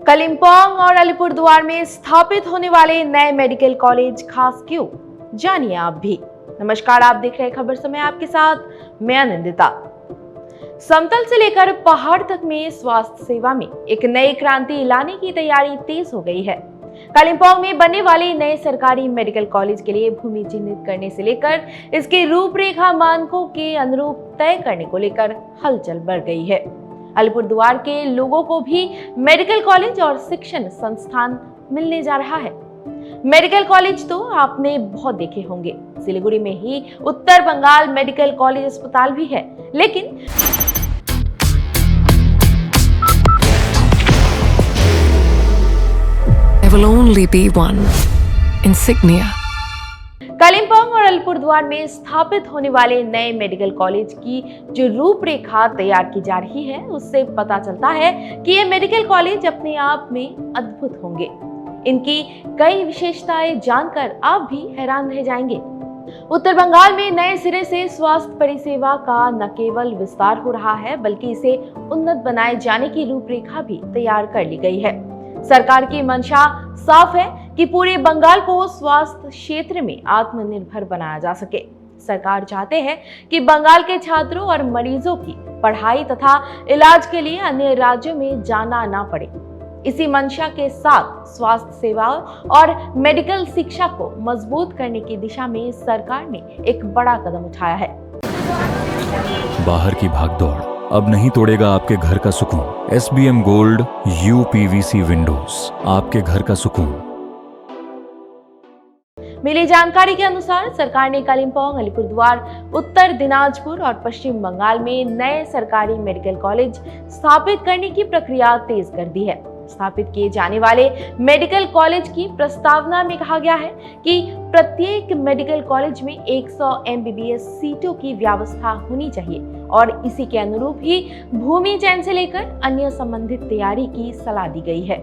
कालिम्पोंग और अलीपुरद्वार में स्थापित होने वाले नए मेडिकल कॉलेज खास क्यों, जानिए आप भी। नमस्कार, आप देख रहे हैं खबर समय, आपके साथ मैं आनंदिता। समतल से लेकर पहाड़ तक में स्वास्थ्य सेवा में एक नई क्रांति लाने की तैयारी तेज हो गई है। कालिम्पोंग में बनने वाले नए सरकारी मेडिकल कॉलेज के लिए भूमि चिन्हित करने से लेकर इसकी रूपरेखा मानकों के अनुरूप तय करने को लेकर हलचल बढ़ गई है। अलीपुरद्वार के लोगों को भी मेडिकल कॉलेज और शिक्षण संस्थान मिलने जा रहा है। मेडिकल कॉलेज तो आपने बहुत देखे होंगे, सिलीगुड़ी में ही उत्तर बंगाल मेडिकल कॉलेज अस्पताल भी है, लेकिन There will only be one insignia. Kalimpong और अलीपुरद्वार में स्थापित होने वाले नए मेडिकल कॉलेज की जो रूपरेखा तैयार की जा रही है, उससे पता चलता है कि ये मेडिकल कॉलेज अपने आप में अद्भुत होंगे। इनकी कई विशेषताएं जानकर आप भी हैरान रह जाएंगे। उत्तर बंगाल में नए सिरे से स्वास्थ्य परिसेवा का न केवल विस्तार हो रहा है, बल्कि इसे उन्नत बनाए जाने की रूपरेखा भी तैयार कर ली गई है। सरकार की मंशा साफ है कि पूरे बंगाल को स्वास्थ्य क्षेत्र में आत्मनिर्भर बनाया जा सके। सरकार चाहते हैं कि बंगाल के छात्रों और मरीजों की पढ़ाई तथा इलाज के लिए अन्य राज्यों में जाना ना पड़े। इसी मंशा के साथ स्वास्थ्य सेवाओं और मेडिकल शिक्षा को मजबूत करने की दिशा में सरकार ने एक बड़ा कदम उठाया है। बाहर की भागदौड़ अब नहीं तोड़ेगा आपके घर का सुकून। SBM गोल्ड UPVC विंडोज, आपके घर का सुकून। मिली जानकारी के अनुसार सरकार ने कालिम्पोंग, अलीपुरद्वार, उत्तर दिनाजपुर और पश्चिम बंगाल में नए सरकारी मेडिकल कॉलेज स्थापित करने की प्रक्रिया तेज कर दी है। स्थापित किए जाने वाले मेडिकल कॉलेज की प्रस्तावना में कहा गया है कि प्रत्येक मेडिकल कॉलेज में 100 MBBS सीटों की व्यवस्था होनी चाहिए और इसी के अनुरूप ही भूमि चयन से लेकर अन्य संबंधित तैयारी की सलाह दी गई है।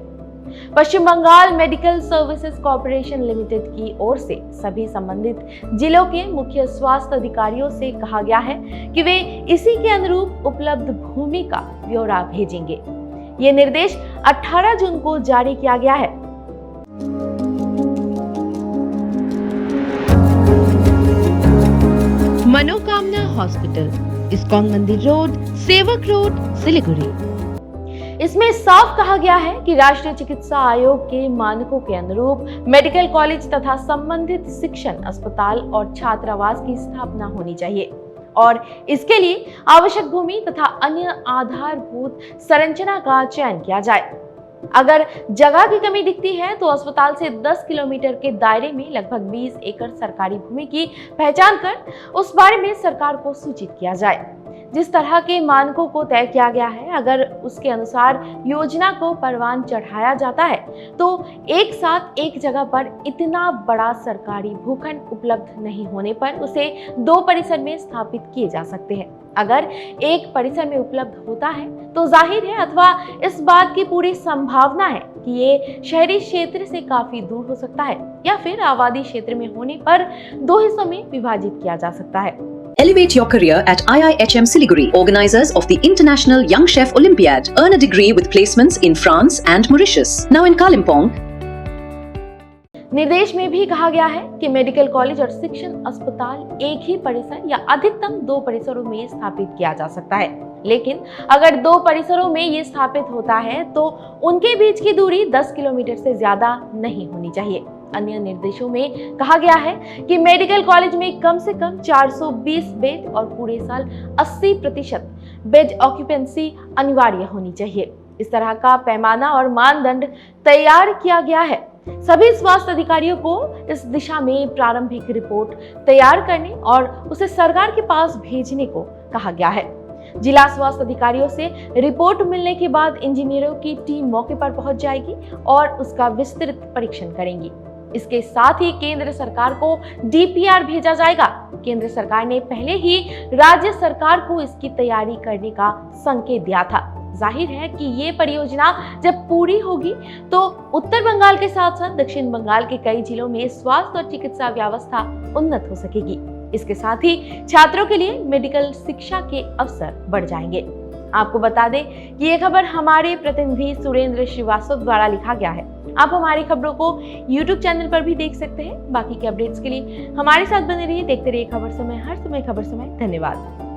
Paschim Bengal medical services corporation limited की ओर से सभी संबंधित जिलों के मुख्य स्वास्थ्य अधिकारियों से कहा गया है कि वे इसी के अनुरूप उपलब्ध भूमि का ब्यौरा भेजेंगे। ये निर्देश 18 जून को जारी किया गया है। मनोकामना हॉस्पिटल, इस्कॉन मंदिर रोड, सेवक रोड, सिलीगुड़ी। इसमें साफ कहा गया है कि राष्ट्रीय चिकित्सा आयोग के मानकों के अनुरूप मेडिकल कॉलेज तथा संबंधित शिक्षण अस्पताल और छात्रावास की स्थापना होनी चाहिए और इसके लिए आवश्यक भूमि तथा अन्य आधारभूत संरचना का चयन किया जाए। अगर जगह की कमी दिखती है तो अस्पताल से 10 किलोमीटर के दायरे में लगभग 20 एकड़ सरकारी भूमि की पहचान कर उस बारे में सरकार को सूचित किया जाए। जिस तरह के मानकों को तय किया गया है, अगर उसके अनुसार योजना को परवान चढ़ाया जाता है तो एक साथ एक जगह पर इतना बड़ा सरकारी भूखंड उपलब्ध नहीं होने पर उसे 2 परिसर में स्थापित किए जा सकते हैं। अगर एक परिसर में उपलब्ध होता है तो जाहिर है अथवा इस बात की पूरी संभावना है कि ये शहरी क्षेत्र से काफी दूर हो सकता है या फिर आबादी क्षेत्र में होने पर 2 हिस्सों में विभाजित किया जा सकता है। Elevate your career at IIHM Siliguri, organizers of the International Young Chef Olympiad. Earn a degree with placements in France and Mauritius. Now in Kalimpong. निर्देश में भी कहा गया है कि मेडिकल कॉलेज और शिक्षण अस्पताल एक ही परिसर या अधिकतम 2 परिसरों में स्थापित किया जा सकता है, लेकिन अगर 2 परिसरों में ये स्थापित होता है तो उनके बीच की दूरी 10 किलोमीटर से ज्यादा नहीं होनी चाहिए। अन्य निर्देशों में कहा गया है कि मेडिकल कॉलेज में कम से कम 420 बेड और पूरे साल 80% बेड ऑक्यूपेंसी अनिवार्य होनी चाहिए। इस तरह का पैमाना और मानदंड तैयार किया गया है। सभी स्वास्थ्य अधिकारियों को इस दिशा में प्रारंभिक रिपोर्ट तैयार करने और उसे सरकार के पास भेजने को कहा गया है। जिला स्वास्थ्य अधिकारियों से रिपोर्ट मिलने के बाद इंजीनियरों की टीम मौके पर पहुंच जाएगी और उसका विस्तृत परीक्षण करेंगी। इसके साथ ही केंद्र सरकार को DPR भेजा जाएगा। केंद्र सरकार ने पहले ही राज्य सरकार को इसकी तैयारी करने का संकेत दिया था। जाहिर है कि ये परियोजना जब पूरी होगी तो उत्तर बंगाल के साथ साथ दक्षिण बंगाल के कई जिलों में स्वास्थ्य और चिकित्सा व्यवस्था उन्नत हो सकेगी। इसके साथ ही छात्रों के लिए मेडिकल शिक्षा के अवसर बढ़ जाएंगे। आपको बता दें कि ये खबर हमारे प्रतिनिधि सुरेंद्र श्रीवास्तव द्वारा लिखा गया है। आप हमारी खबरों को YouTube चैनल पर भी देख सकते हैं। बाकी के अपडेट्स के लिए हमारे साथ बने रहिए, देखते रहिए खबर समय, हर समय खबर समय। धन्यवाद।